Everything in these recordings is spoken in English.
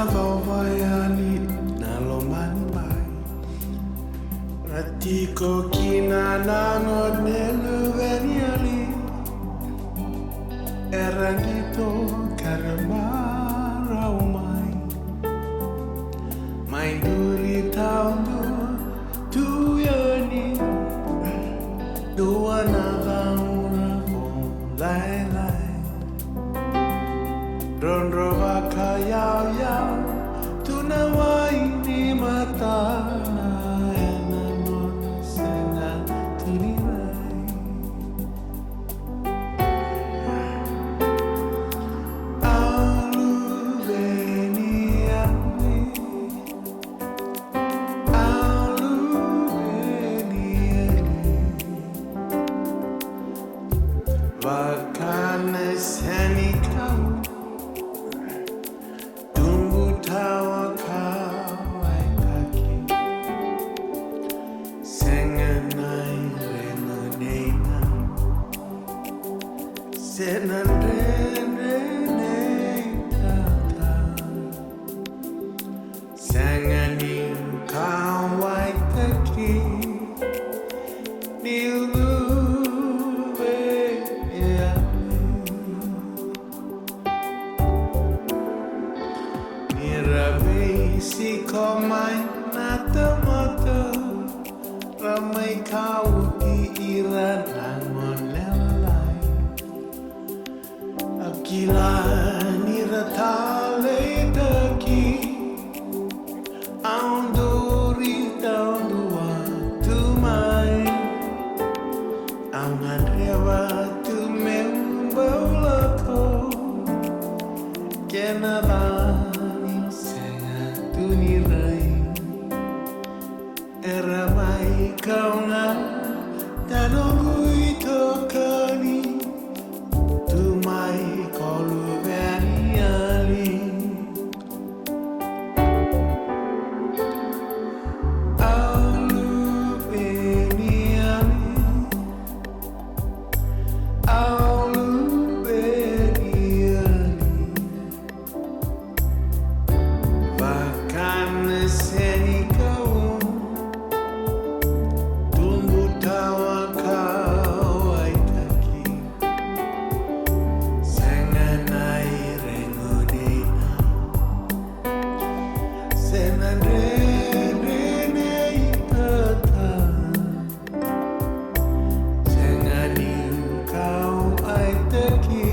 dhova yali nalomani mai ratiko kina nango ne luveni yali erangito karamara umai mai duri taundu tu yani dua nagauna lai lai Ronro waka yao yao tuna waini mata ena mona sena tunirai Alu veni ali Alu veni ali Vakane seni kau Tawa kawai kaki Senganai remanena Senan rene tata Sengani kawai kaki Nilu Si komai nata-mata Ramai kau di iran langon lelai Akila niratale daki Aunduri taundua tumai Angan rewa tu membaulako Kenalani tunirai Era mai kau nga tanongui tokani Tu mai kolu veni ali Alu veni ali Alu veni ali Vakane seni kau Tumbu tawa kau aitaki Senganai rengodena Senan rene itata Sengani kau aitaki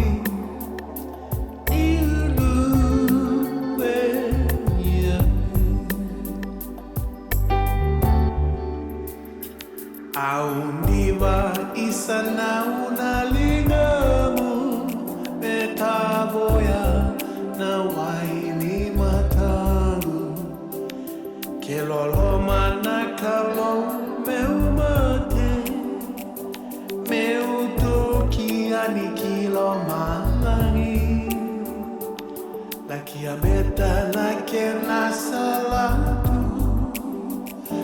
Aundiva isana unalingamu Metaboya na waini matangu Keloloma na kalo meumate Meutoki ani kilo mangi Laki abeta na kena salatu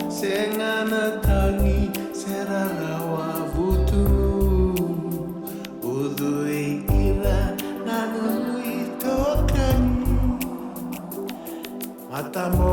Sengana tangi serarawa vutu Udui ira nanui tokani Matamu